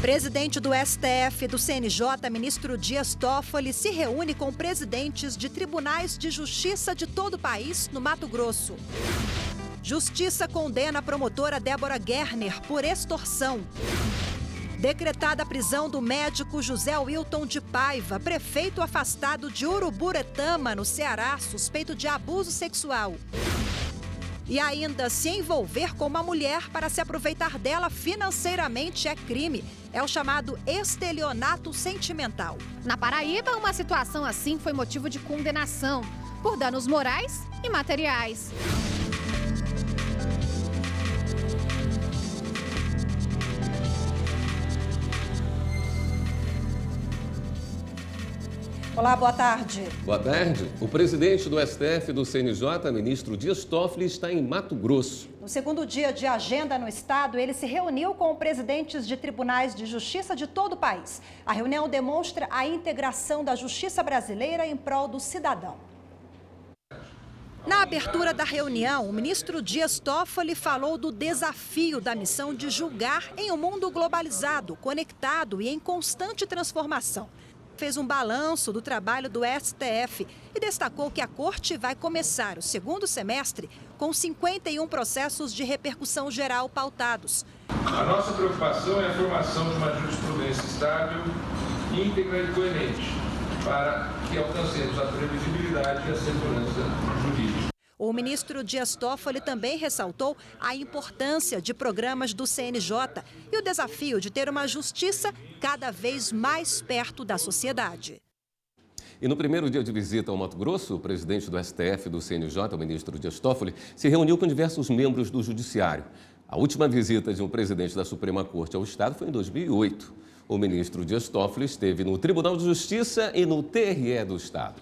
Presidente do STF e do CNJ, ministro Dias Toffoli, se reúne com presidentes de tribunais de justiça de todo o país no Mato Grosso. Justiça condena a promotora Débora Gerner por extorsão. Decretada a prisão do médico José Wilton de Paiva, prefeito afastado de Uruburetama, no Ceará, suspeito de abuso sexual. E ainda, se envolver com uma mulher para se aproveitar dela financeiramente é crime. É o chamado estelionato sentimental. Na Paraíba, uma situação assim foi motivo de condenação por danos morais e materiais. Olá, boa tarde. Boa tarde. O presidente do STF e do CNJ, ministro Dias Toffoli, está em Mato Grosso. No segundo dia de agenda no estado, ele se reuniu com presidentes de tribunais de justiça de todo o país. A reunião demonstra a integração da justiça brasileira em prol do cidadão. Na abertura da reunião, o ministro Dias Toffoli falou do desafio da missão de julgar em um mundo globalizado, conectado e em constante transformação. Fez um balanço do trabalho do STF e destacou que a corte vai começar o segundo semestre com 51 processos de repercussão geral pautados. A nossa preocupação é a formação de uma jurisprudência estável, íntegra e coerente, para que alcancemos a previsibilidade e a segurança jurídica. O ministro Dias Toffoli também ressaltou a importância de programas do CNJ e o desafio de ter uma justiça cada vez mais perto da sociedade. E no primeiro dia de visita ao Mato Grosso, o presidente do STF e do CNJ, o ministro Dias Toffoli, se reuniu com diversos membros do Judiciário. A última visita de um presidente da Suprema Corte ao Estado foi em 2008. O ministro Dias Toffoli esteve no Tribunal de Justiça e no TRE do Estado.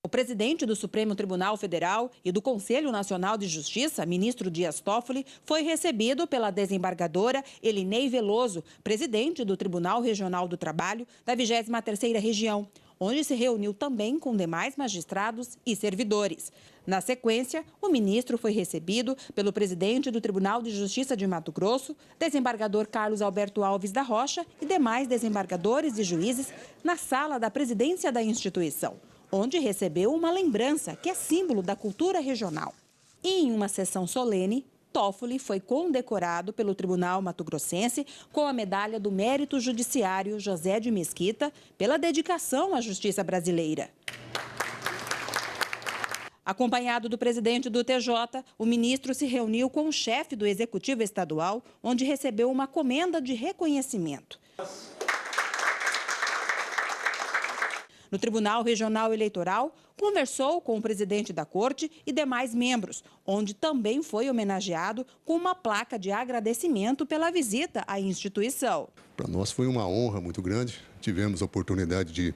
O presidente do Supremo Tribunal Federal e do Conselho Nacional de Justiça, ministro Dias Toffoli, foi recebido pela desembargadora Elinei Veloso, presidente do Tribunal Regional do Trabalho da 23ª Região, onde se reuniu também com demais magistrados e servidores. Na sequência, o ministro foi recebido pelo presidente do Tribunal de Justiça de Mato Grosso, desembargador Carlos Alberto Alves da Rocha e demais desembargadores e juízes na sala da presidência da instituição, onde recebeu uma lembrança que é símbolo da cultura regional. E em uma sessão solene, Toffoli foi condecorado pelo Tribunal Mato-Grossense com a medalha do Mérito Judiciário José de Mesquita pela dedicação à justiça brasileira. Acompanhado do presidente do TJ, o ministro se reuniu com o chefe do Executivo Estadual, onde recebeu uma comenda de reconhecimento. No Tribunal Regional Eleitoral, conversou com o presidente da Corte e demais membros, onde também foi homenageado com uma placa de agradecimento pela visita à instituição. Para nós foi uma honra muito grande. Tivemos a oportunidade de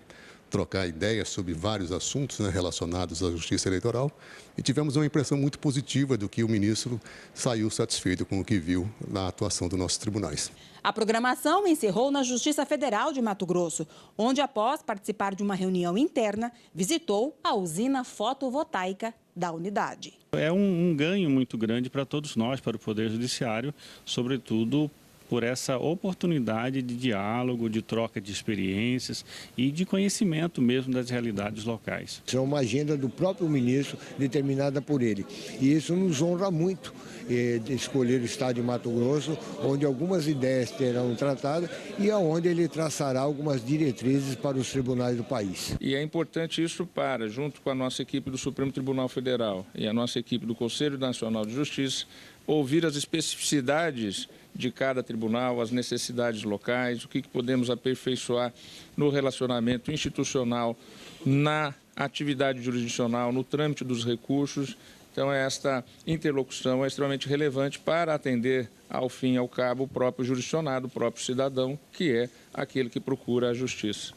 trocar ideias sobre vários assuntos, relacionados à justiça eleitoral e tivemos uma impressão muito positiva do que o ministro saiu satisfeito com o que viu na atuação dos nossos tribunais. A programação encerrou na Justiça Federal de Mato Grosso, onde, após participar de uma reunião interna, visitou a usina fotovoltaica da unidade. É um ganho muito grande para todos nós, para o Poder Judiciário, sobretudo por essa oportunidade de diálogo, de troca de experiências e de conhecimento mesmo das realidades locais. Isso é uma agenda do próprio ministro, determinada por ele. E isso nos honra muito, de escolher o estado de Mato Grosso, onde algumas ideias terão tratado e onde ele traçará algumas diretrizes para os tribunais do país. E é importante isso para, junto com a nossa equipe do Supremo Tribunal Federal e a nossa equipe do Conselho Nacional de Justiça, ouvir as especificidades de cada tribunal, as necessidades locais, o que podemos aperfeiçoar no relacionamento institucional, na atividade jurisdicional, no trâmite dos recursos. Então, esta interlocução é extremamente relevante para atender, ao fim e ao cabo, o próprio jurisdicionado, o próprio cidadão, que é aquele que procura a justiça.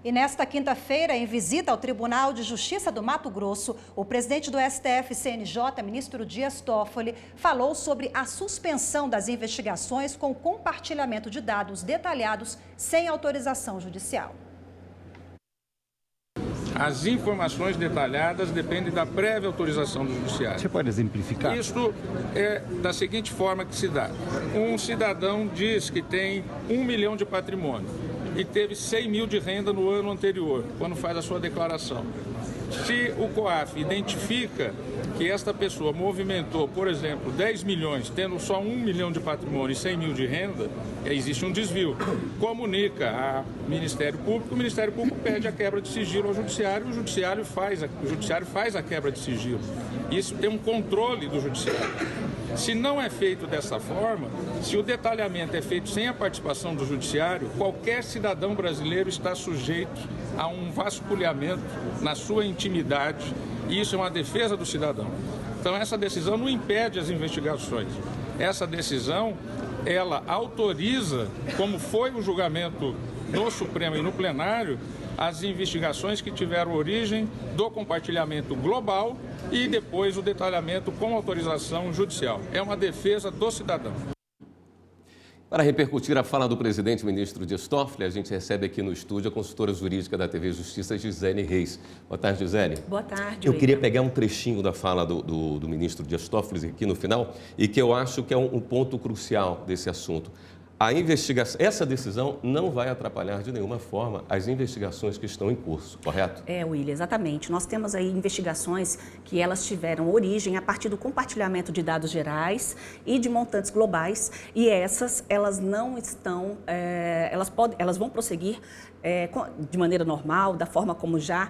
E nesta quinta-feira, em visita ao Tribunal de Justiça do Mato Grosso, o presidente do STF-CNJ, ministro Dias Toffoli, falou sobre a suspensão das investigações com compartilhamento de dados detalhados sem autorização judicial. As informações detalhadas dependem da prévia autorização do judiciário. Você pode exemplificar? Isso é da seguinte forma que se dá. Um cidadão diz que tem 1 milhão de patrimônio e teve 100 mil de renda no ano anterior, quando faz a sua declaração. Se o COAF identifica que esta pessoa movimentou, por exemplo, 10 milhões, tendo só 1 milhão de patrimônio e 100 mil de renda, existe um desvio. Comunica ao Ministério Público, o Ministério Público pede a quebra de sigilo ao Judiciário, o Judiciário faz a quebra de sigilo. Isso tem um controle do Judiciário. Se não é feito dessa forma, se o detalhamento é feito sem a participação do Judiciário, qualquer cidadão brasileiro está sujeito a um vasculhamento na sua intimidade, e isso é uma defesa do cidadão. Então, essa decisão não impede as investigações. Essa decisão, ela autoriza, como foi o julgamento no Supremo e no plenário, as investigações que tiveram origem do compartilhamento global e depois o detalhamento com autorização judicial. É uma defesa do cidadão. Para repercutir a fala do presidente ministro Dias Toffoli, a gente recebe aqui no estúdio a consultora jurídica da TV Justiça, Gisele Reis. Boa tarde, Gisele. Boa tarde. Eu queria pegar um trechinho da fala do ministro Dias Toffoli aqui no final e que eu acho que é um ponto crucial desse assunto. A investigação, essa decisão não vai atrapalhar de nenhuma forma as investigações que estão em curso, correto? William, exatamente. Nós temos aí investigações que elas tiveram origem a partir do compartilhamento de dados gerais e de montantes globais, e elas não estão, elas vão prosseguir de maneira normal, da forma como já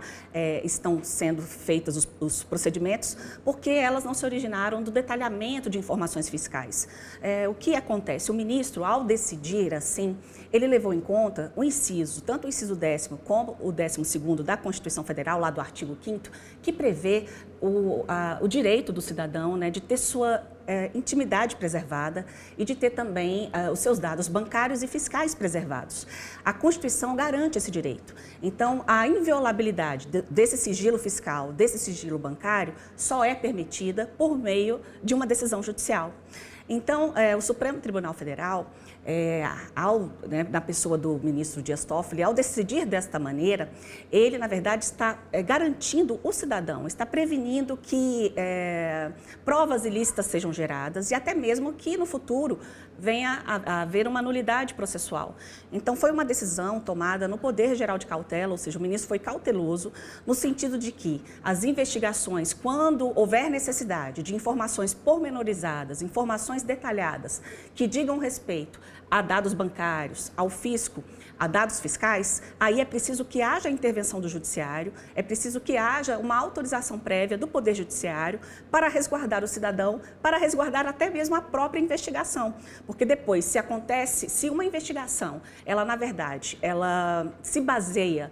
estão sendo feitos os procedimentos, porque elas não se originaram do detalhamento de informações fiscais. O que acontece? O ministro, ao decidir assim, ele levou em conta o inciso, tanto o inciso 10º como o 12º da Constituição Federal, lá do artigo 5º, que prevê o direito do cidadão, né, de ter sua intimidade preservada e de ter também os seus dados bancários e fiscais preservados. A Constituição garante esse direito. Então, a inviolabilidade desse sigilo fiscal, desse sigilo bancário, só é permitida por meio de uma decisão judicial. Então, o Supremo Tribunal Federal, na pessoa do ministro Dias Toffoli, ao decidir desta maneira, ele, na verdade, está garantindo o cidadão, está prevenindo que provas ilícitas sejam geradas e até mesmo que, no futuro, venha a haver uma nulidade processual. Então, foi uma decisão tomada no Poder Geral de Cautela, ou seja, o ministro foi cauteloso no sentido de que as investigações, quando houver necessidade de informações pormenorizadas, informações detalhadas, que digam respeito a dados bancários, ao fisco, a dados fiscais, aí é preciso que haja intervenção do judiciário, é preciso que haja uma autorização prévia do Poder Judiciário para resguardar o cidadão, para resguardar até mesmo a própria investigação. Porque depois, se uma investigação, ela na verdade, ela se baseia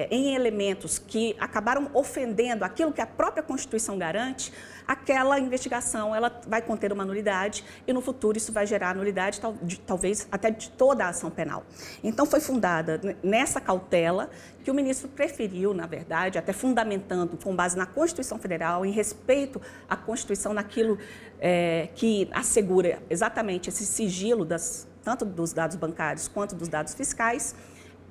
em elementos que acabaram ofendendo aquilo que a própria Constituição garante, aquela investigação ela vai conter uma nulidade e no futuro isso vai gerar nulidade, talvez até de toda a ação penal. Então foi fundada nessa cautela que o ministro preferiu, na verdade, até fundamentando com base na Constituição Federal, em respeito à Constituição, naquilo que assegura exatamente esse sigilo tanto dos dados bancários quanto dos dados fiscais,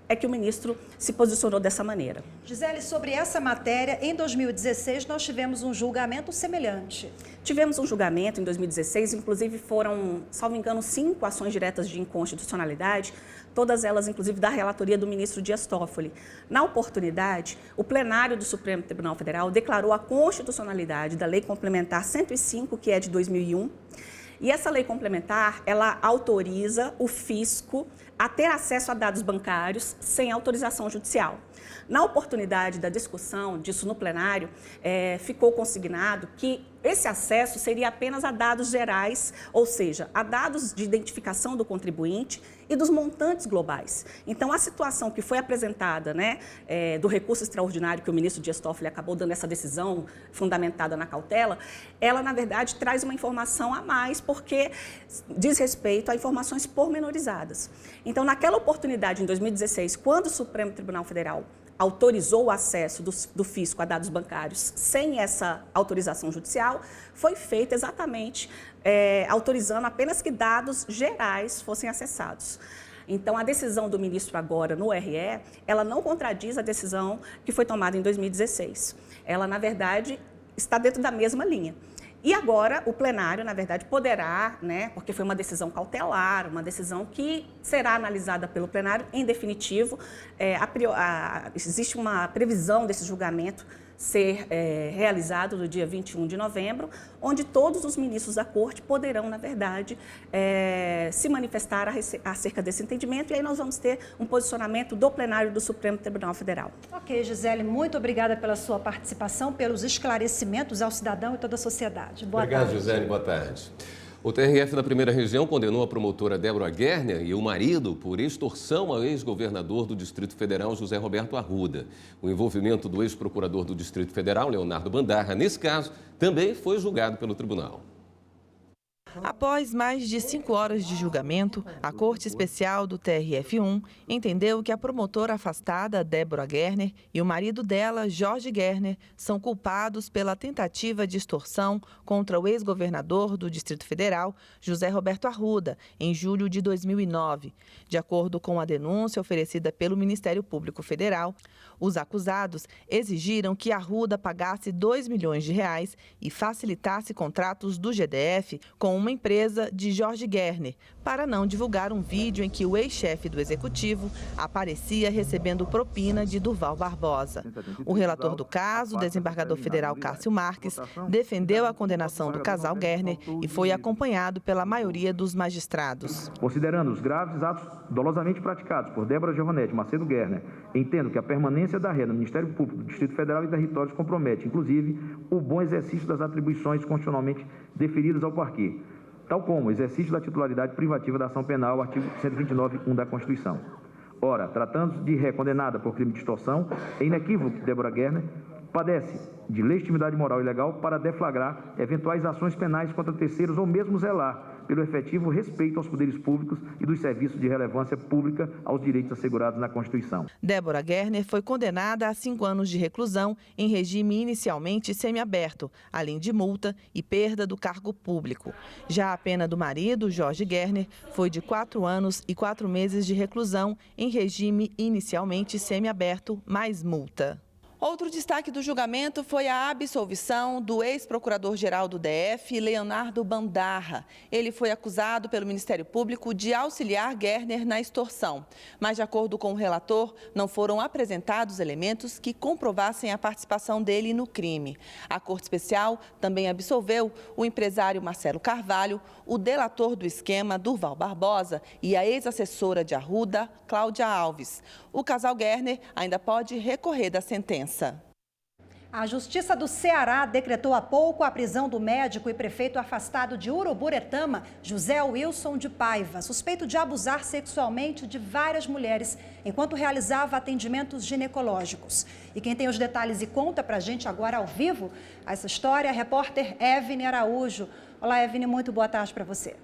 é que o ministro se posicionou dessa maneira. Gisele, sobre essa matéria, em 2016 nós tivemos um julgamento semelhante. Tivemos um julgamento em 2016, inclusive foram, salvo engano, 5 ações diretas de inconstitucionalidade, todas elas, inclusive, da relatoria do ministro Dias Toffoli. Na oportunidade, o plenário do Supremo Tribunal Federal declarou a constitucionalidade da Lei Complementar 105, que é de 2001, e essa lei complementar, ela autoriza o fisco a ter acesso a dados bancários sem autorização judicial. Na oportunidade da discussão disso no plenário, ficou consignado que esse acesso seria apenas a dados gerais, ou seja, a dados de identificação do contribuinte e dos montantes globais. Então, a situação que foi apresentada, do recurso extraordinário que o ministro Dias Toffoli acabou dando essa decisão fundamentada na cautela, ela, na verdade, traz uma informação a mais, porque diz respeito a informações pormenorizadas. Então, naquela oportunidade, em 2016, quando o Supremo Tribunal Federal autorizou o acesso do fisco a dados bancários sem essa autorização judicial, foi feito exatamente autorizando apenas que dados gerais fossem acessados. Então, a decisão do ministro agora no RE, ela não contradiz a decisão que foi tomada em 2016. Ela, na verdade, está dentro da mesma linha. E agora o plenário, na verdade, poderá, porque foi uma decisão cautelar, uma decisão que será analisada pelo plenário em definitivo. Existe uma previsão desse julgamento ser realizado no dia 21 de novembro, onde todos os ministros da Corte poderão, na verdade, se manifestar acerca desse entendimento, e aí nós vamos ter um posicionamento do plenário do Supremo Tribunal Federal. Ok, Gisele, muito obrigada pela sua participação, pelos esclarecimentos ao cidadão e toda a sociedade. Boa tarde. Obrigado, Gisele. Boa tarde. O TRF da Primeira Região condenou a promotora Débora Gerner e o marido por extorsão ao ex-governador do Distrito Federal, José Roberto Arruda. O envolvimento do ex-procurador do Distrito Federal, Leonardo Bandarra, nesse caso, também foi julgado pelo tribunal. Após mais de 5 horas de julgamento, a Corte Especial do TRF1 entendeu que a promotora afastada, Débora Gerner, e o marido dela, Jorge Gerner, são culpados pela tentativa de extorsão contra o ex-governador do Distrito Federal, José Roberto Arruda, em julho de 2009. De acordo com a denúncia oferecida pelo Ministério Público Federal, os acusados exigiram que Arruda pagasse R$2 milhões e facilitasse contratos do GDF com uma empresa de Jorge Gerner, para não divulgar um vídeo em que o ex-chefe do Executivo aparecia recebendo propina de Durval Barbosa. O relator do caso, o desembargador federal Cássio Marques, defendeu a condenação do casal Gerner e foi acompanhado pela maioria dos magistrados. Considerando os graves atos dolosamente praticados por Débora Giovanetti Macedo Gerner, entendo que a permanência da ré no Ministério Público do Distrito Federal e Territórios compromete, inclusive, o bom exercício das atribuições constitucionalmente deferidas ao parquê, tal como o exercício da titularidade privativa da ação penal, artigo 129.1 da Constituição. Ora, tratando-se de ré condenada por crime de extorsão, é inequívoco que Débora Gerner padece de legitimidade moral e legal para deflagrar eventuais ações penais contra terceiros ou mesmo zelar pelo efetivo respeito aos poderes públicos e dos serviços de relevância pública aos direitos assegurados na Constituição. Débora Gerner foi condenada a 5 anos de reclusão em regime inicialmente semiaberto, além de multa e perda do cargo público. Já a pena do marido, Jorge Gerner, foi de 4 anos e 4 meses de reclusão em regime inicialmente semiaberto, mais multa. Outro destaque do julgamento foi a absolvição do ex-procurador-geral do DF, Leonardo Bandarra. Ele foi acusado pelo Ministério Público de auxiliar Gerner na extorsão. Mas, de acordo com o relator, não foram apresentados elementos que comprovassem a participação dele no crime. A Corte Especial também absolveu o empresário Marcelo Carvalho, o delator do esquema, Durval Barbosa, e a ex-assessora de Arruda, Cláudia Alves. O casal Gerner ainda pode recorrer da sentença. A Justiça do Ceará decretou há pouco a prisão do médico e prefeito afastado de Uruburetama, José Wilson de Paiva, suspeito de abusar sexualmente de várias mulheres enquanto realizava atendimentos ginecológicos. E quem tem os detalhes e conta pra gente agora ao vivo essa história é a repórter Evne Araújo. Olá, Evne, muito boa tarde para você.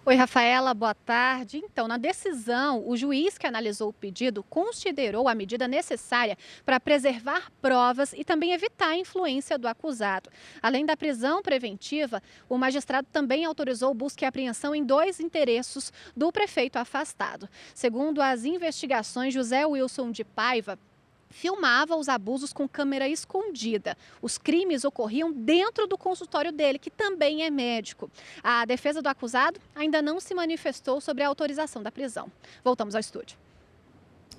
Oi, Rafaela, boa tarde. Então, na decisão, o juiz que analisou o pedido considerou a medida necessária para preservar provas e também evitar a influência do acusado. Além da prisão preventiva, o magistrado também autorizou busca e apreensão em 2 endereços do prefeito afastado. Segundo as investigações, José Wilson de Paiva filmava os abusos com câmera escondida. Os crimes ocorriam dentro do consultório dele, que também é médico. A defesa do acusado ainda não se manifestou sobre a autorização da prisão. Voltamos ao estúdio.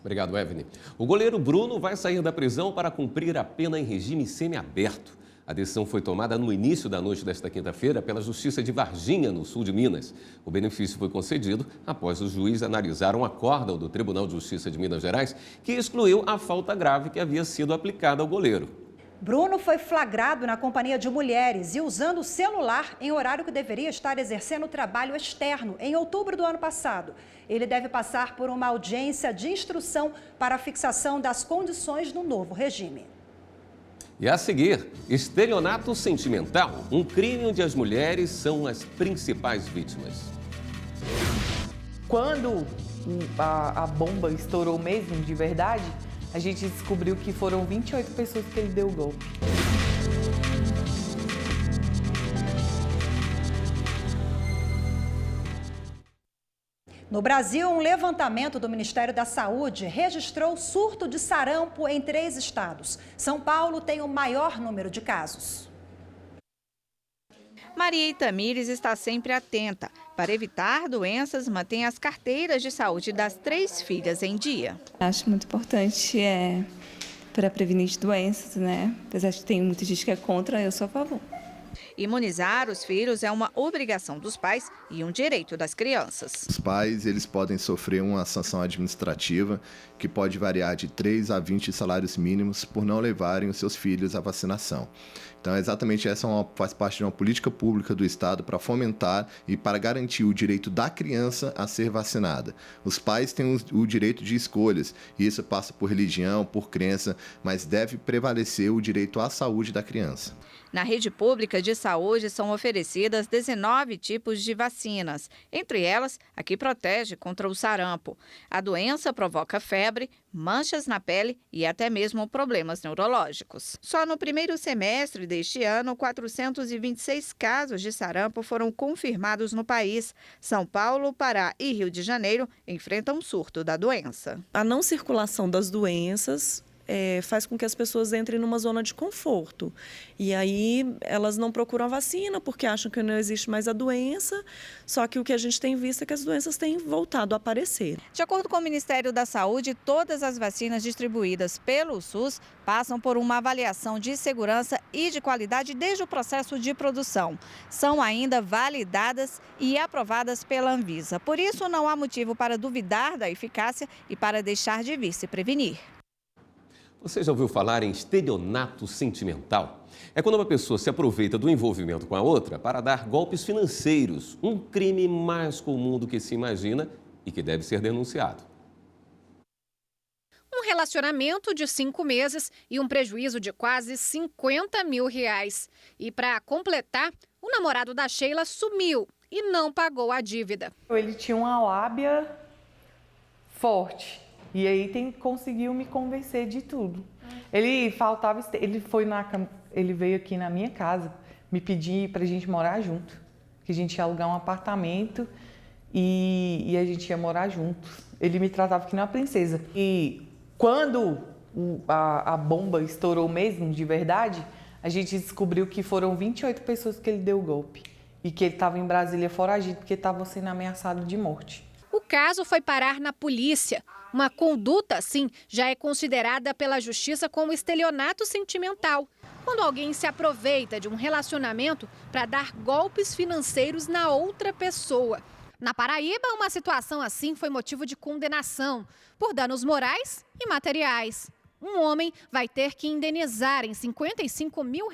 Obrigado, Evne. O goleiro Bruno vai sair da prisão para cumprir a pena em regime semiaberto. A decisão foi tomada no início da noite desta quinta-feira pela Justiça de Varginha, no sul de Minas. O benefício foi concedido após o juiz analisar um acórdão do Tribunal de Justiça de Minas Gerais que excluiu a falta grave que havia sido aplicada ao goleiro. Bruno foi flagrado na companhia de mulheres e usando o celular em horário que deveria estar exercendo trabalho externo, em outubro do ano passado. Ele deve passar por uma audiência de instrução para a fixação das condições do novo regime. E a seguir, estelionato sentimental, um crime onde as mulheres são as principais vítimas. Quando a bomba estourou mesmo, de verdade, a gente descobriu que foram 28 pessoas que ele deu o golpe. No Brasil, um levantamento do Ministério da Saúde registrou surto de sarampo em 3 estados. São Paulo tem o maior número de casos. Maria Itamires está sempre atenta. Para evitar doenças, mantém as carteiras de saúde das 3 filhas em dia. Acho muito importante para prevenir doenças, né? Apesar de ter muita gente que é contra, eu sou a favor. Imunizar os filhos é uma obrigação dos pais e um direito das crianças. Os pais eles podem sofrer uma sanção administrativa que pode variar de 3 a 20 salários mínimos por não levarem os seus filhos à vacinação. Então, exatamente essa faz parte de uma política pública do Estado para fomentar e para garantir o direito da criança a ser vacinada. Os pais têm o direito de escolhas, e isso passa por religião, por crença, mas deve prevalecer o direito à saúde da criança. Na rede pública de saúde são oferecidas 19 tipos de vacinas, entre elas a que protege contra o sarampo. A doença provoca febre, manchas na pele e até mesmo problemas neurológicos. Só no primeiro semestre deste ano, 426 casos de sarampo foram confirmados no país. São Paulo, Pará e Rio de Janeiro enfrentam um surto da doença. A não circulação das doenças faz com que as pessoas entrem numa zona de conforto. E aí elas não procuram a vacina porque acham que não existe mais a doença, só que o que a gente tem visto é que as doenças têm voltado a aparecer. De acordo com o Ministério da Saúde, todas as vacinas distribuídas pelo SUS passam por uma avaliação de segurança e de qualidade desde o processo de produção. São ainda validadas e aprovadas pela Anvisa. Por isso, não há motivo para duvidar da eficácia e para deixar de vir se prevenir. Você já ouviu falar em estelionato sentimental? É quando uma pessoa se aproveita do envolvimento com a outra para dar golpes financeiros, um crime mais comum do que se imagina e que deve ser denunciado. Um relacionamento de 5 meses e um prejuízo de quase R$50 mil. E para completar, o namorado da Sheila sumiu e não pagou a dívida. Ele tinha uma lábia forte. E aí conseguiu me convencer de tudo. Ele veio aqui na minha casa me pedir pra gente morar junto. Que a gente ia alugar um apartamento e a gente ia morar junto. Ele me tratava que nem uma princesa. E quando a bomba estourou mesmo, de verdade, a gente descobriu que foram 28 pessoas que ele deu o golpe. E que ele estava em Brasília foragido porque estava sendo ameaçado de morte. O caso foi parar na polícia. Uma conduta assim já é considerada pela justiça como estelionato sentimental, quando alguém se aproveita de um relacionamento para dar golpes financeiros na outra pessoa. Na Paraíba, uma situação assim foi motivo de condenação por danos morais e materiais. Um homem vai ter que indenizar em R$55 mil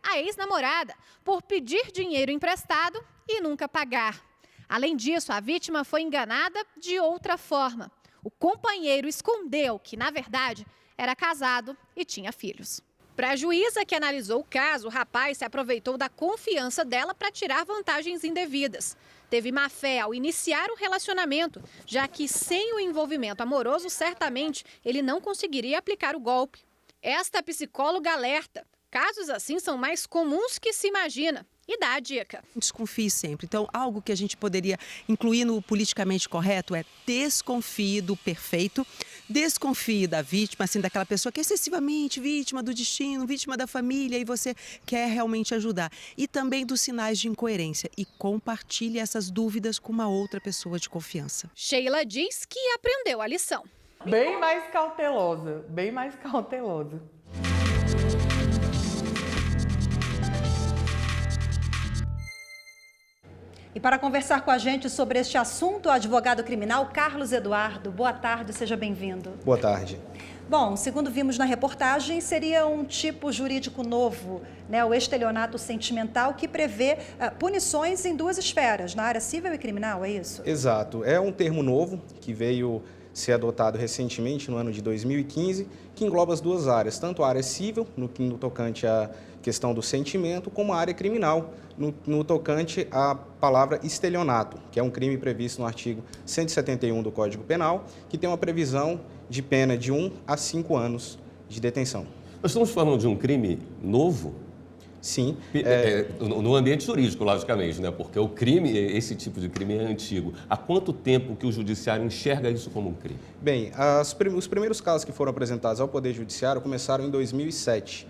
a ex-namorada por pedir dinheiro emprestado e nunca pagar. Além disso, a vítima foi enganada de outra forma. O companheiro escondeu que, na verdade, era casado e tinha filhos. Para a juíza que analisou o caso, o rapaz se aproveitou da confiança dela para tirar vantagens indevidas. Teve má fé ao iniciar o relacionamento, já que sem o envolvimento amoroso, certamente ele não conseguiria aplicar o golpe. Esta psicóloga alerta: casos assim são mais comuns que se imagina. E dá a dica. Desconfie sempre. Então, algo que a gente poderia incluir no politicamente correto é desconfie do perfeito, desconfie da vítima, assim, daquela pessoa que é excessivamente vítima do destino, vítima da família e você quer realmente ajudar. E também dos sinais de incoerência. E compartilhe essas dúvidas com uma outra pessoa de confiança. Sheila diz que aprendeu a lição. Bem mais cautelosa, bem mais cautelosa. E para conversar com a gente sobre este assunto, o advogado criminal Carlos Eduardo. Boa tarde, seja bem-vindo. Boa tarde. Bom, segundo vimos na reportagem, seria um tipo jurídico novo, né? O estelionato sentimental, que prevê punições em 2 esferas, na área civil e criminal, é isso? Exato. É um termo novo que veio ser adotado recentemente, no ano de 2015, que engloba as 2 áreas, tanto a área civil, no tocante à questão do sentimento, como a área criminal, no tocante à palavra estelionato, que é um crime previsto no artigo 171 do Código Penal, que tem uma previsão de pena de 1 a 5 anos de detenção. Nós estamos falando de um crime novo? Sim. No ambiente jurídico, logicamente, né? Porque o crime, esse tipo de crime é antigo. Há quanto tempo que o judiciário enxerga isso como um crime? Bem, os primeiros casos que foram apresentados ao Poder Judiciário começaram em 2007.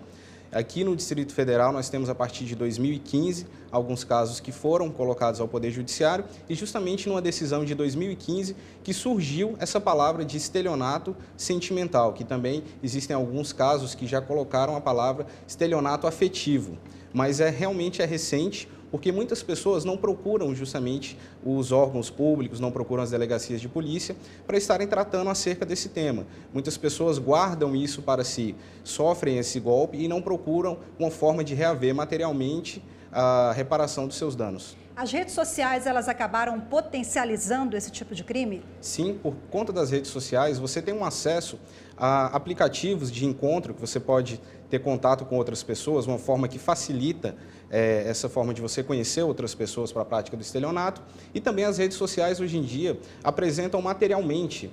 Aqui no Distrito Federal nós temos a partir de 2015 alguns casos que foram colocados ao Poder Judiciário e justamente numa decisão de 2015 que surgiu essa palavra de estelionato sentimental, que também existem alguns casos que já colocaram a palavra estelionato afetivo, mas realmente é recente, porque muitas pessoas não procuram justamente os órgãos públicos, não procuram as delegacias de polícia para estarem tratando acerca desse tema. Muitas pessoas guardam isso para si, sofrem esse golpe e não procuram uma forma de reaver materialmente a reparação dos seus danos. As redes sociais, elas acabaram potencializando esse tipo de crime? Sim, por conta das redes sociais, você tem um acesso a aplicativos de encontro que você pode ter contato com outras pessoas, uma forma que facilita essa forma de você conhecer outras pessoas para a prática do estelionato. E também as redes sociais, hoje em dia, apresentam materialmente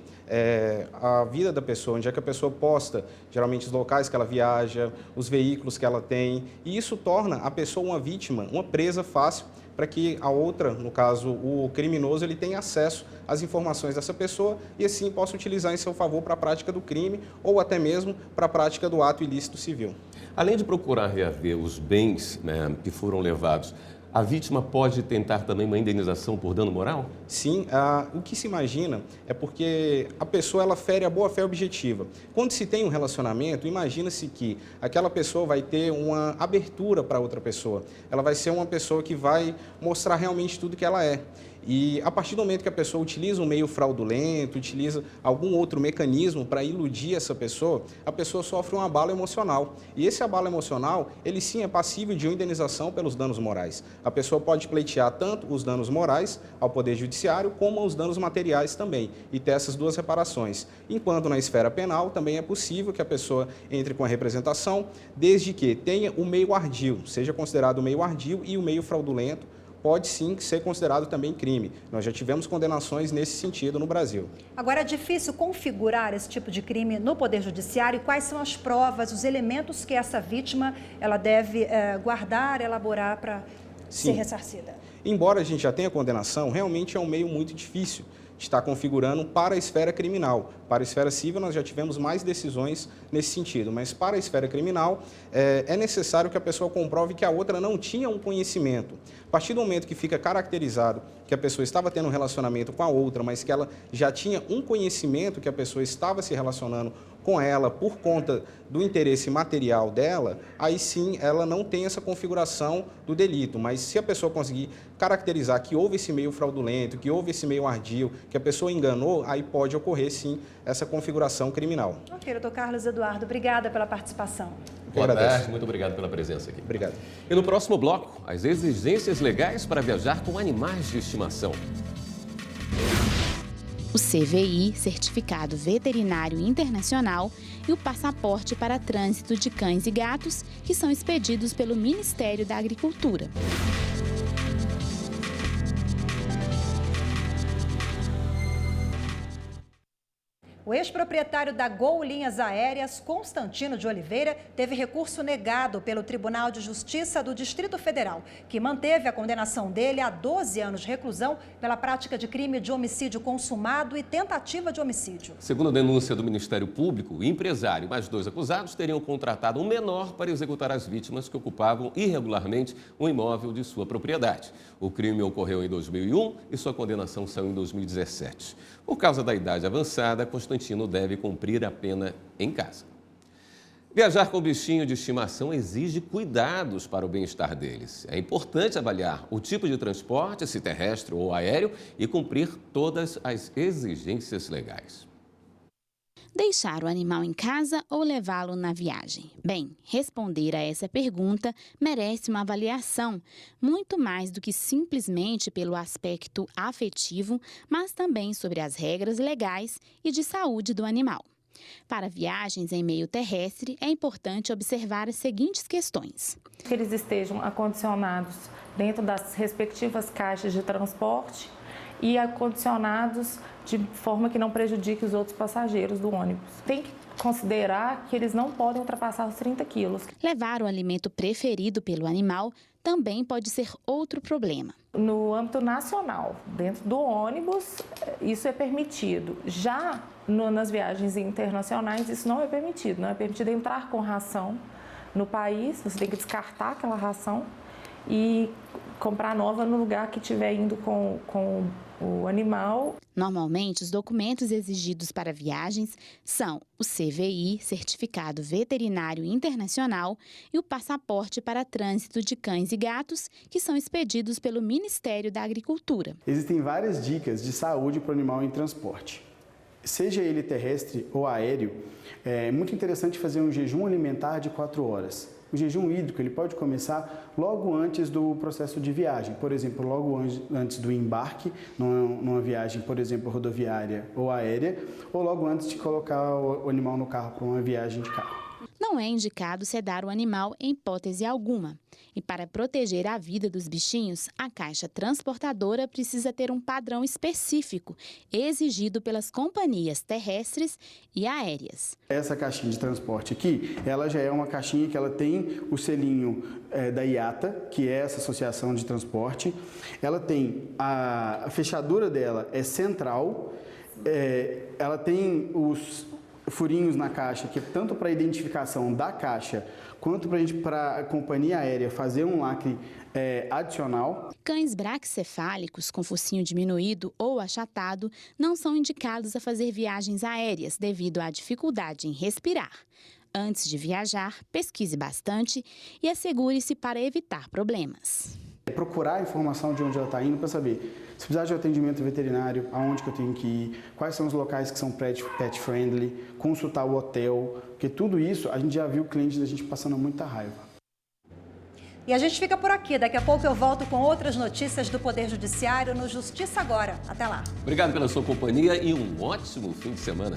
a vida da pessoa, onde é que a pessoa posta, geralmente os locais que ela viaja, os veículos que ela tem, e isso torna a pessoa uma vítima, uma presa fácil, para que a outra, no caso o criminoso, ele tenha acesso às informações dessa pessoa e assim possa utilizar em seu favor para a prática do crime ou até mesmo para a prática do ato ilícito civil. Além de procurar reaver os bens, né, que foram levados, a vítima pode tentar também uma indenização por dano moral? Sim, o que se imagina é porque a pessoa ela fere a boa-fé objetiva. Quando se tem um relacionamento, imagina-se que aquela pessoa vai ter uma abertura para outra pessoa. Ela vai ser uma pessoa que vai mostrar realmente tudo que ela é. E a partir do momento que a pessoa utiliza um meio fraudulento, utiliza algum outro mecanismo para iludir essa pessoa, a pessoa sofre um abalo emocional. E esse abalo emocional, ele sim é passível de uma indenização pelos danos morais. A pessoa pode pleitear tanto os danos morais ao Poder Judiciário, como os danos materiais também, e ter essas duas reparações. Enquanto na esfera penal, também é possível que a pessoa entre com a representação, desde que tenha o meio ardil, seja considerado o meio ardil e o meio fraudulento, pode sim ser considerado também crime. Nós já tivemos condenações nesse sentido no Brasil. Agora, é difícil configurar esse tipo de crime no Poder Judiciário e quais são as provas, os elementos que essa vítima ela deve guardar, elaborar para ser ressarcida? Embora a gente já tenha condenação, realmente é um meio muito difícil de estar configurando para a esfera criminal. Para a esfera civil, nós já tivemos mais decisões nesse sentido, mas para a esfera criminal, é necessário que a pessoa comprove que a outra não tinha um conhecimento. A partir do momento que fica caracterizado que a pessoa estava tendo um relacionamento com a outra, mas que ela já tinha um conhecimento que a pessoa estava se relacionando com ela por conta do interesse material dela, aí sim ela não tem essa configuração do delito. Mas se a pessoa conseguir caracterizar que houve esse meio fraudulento, que houve esse meio ardil, que a pessoa enganou, aí pode ocorrer sim essa configuração criminal. Ok, doutor Carlos Eduardo, obrigada pela participação. Boa tarde, muito obrigado pela presença aqui. Obrigado. E no próximo bloco, as exigências legais para viajar com animais de estimação. O CVI, Certificado Veterinário Internacional, e o passaporte para trânsito de cães e gatos, que são expedidos pelo Ministério da Agricultura. O ex-proprietário da Gol Linhas Aéreas, Constantino de Oliveira, teve recurso negado pelo Tribunal de Justiça do Distrito Federal, que manteve a condenação dele a 12 anos de reclusão pela prática de crime de homicídio consumado e tentativa de homicídio. Segundo a denúncia do Ministério Público, o empresário e mais 2 acusados teriam contratado um menor para executar as vítimas que ocupavam irregularmente um imóvel de sua propriedade. O crime ocorreu em 2001 e sua condenação saiu em 2017. Por causa da idade avançada, Constantino deve cumprir a pena em casa. Viajar com bichinho de estimação exige cuidados para o bem-estar deles. É importante avaliar o tipo de transporte, se terrestre ou aéreo, e cumprir todas as exigências legais. Deixar o animal em casa ou levá-lo na viagem? Bem, responder a essa pergunta merece uma avaliação, muito mais do que simplesmente pelo aspecto afetivo, mas também sobre as regras legais e de saúde do animal. Para viagens em meio terrestre, é importante observar as seguintes questões. Que eles estejam acondicionados dentro das respectivas caixas de transporte e acondicionados de forma que não prejudique os outros passageiros do ônibus. Tem que considerar que eles não podem ultrapassar os 30 quilos. Levar o alimento preferido pelo animal também pode ser outro problema. No âmbito nacional, dentro do ônibus, isso é permitido. Já nas viagens internacionais, isso não é permitido. Não é permitido entrar com ração no país, você tem que descartar aquela ração e comprar nova no lugar que estiver indo com o animal. Normalmente, os documentos exigidos para viagens são o CVI, Certificado Veterinário Internacional, e o passaporte para trânsito de cães e gatos, que são expedidos pelo Ministério da Agricultura. Existem várias dicas de saúde para o animal em transporte. Seja ele terrestre ou aéreo, é muito interessante fazer um jejum alimentar de 4 horas. O jejum hídrico ele pode começar logo antes do processo de viagem, por exemplo, logo antes do embarque, numa viagem, por exemplo, rodoviária ou aérea, ou logo antes de colocar o animal no carro para uma viagem de carro. Não é indicado sedar o animal em hipótese alguma. E para proteger a vida dos bichinhos, a caixa transportadora precisa ter um padrão específico, exigido pelas companhias terrestres e aéreas. Essa caixinha de transporte aqui, ela já é uma caixinha que ela tem o selinho da IATA, que é essa associação de transporte. Ela tem a fechadura dela é central, ela tem os furinhos na caixa, que é tanto para a identificação da caixa, quanto para a companhia aérea fazer um lacre adicional. Cães braquicefálicos com focinho diminuído ou achatado não são indicados a fazer viagens aéreas devido à dificuldade em respirar. Antes de viajar, pesquise bastante e assegure-se para evitar problemas. Procurar a informação de onde ela está indo para saber se precisar de atendimento veterinário, aonde que eu tenho que ir, quais são os locais que são pet friendly, consultar o hotel, porque tudo isso a gente já viu o cliente da gente passando muita raiva. E a gente fica por aqui. Daqui a pouco eu volto com outras notícias do Poder Judiciário no Justiça Agora. Até lá. Obrigado pela sua companhia e um ótimo fim de semana.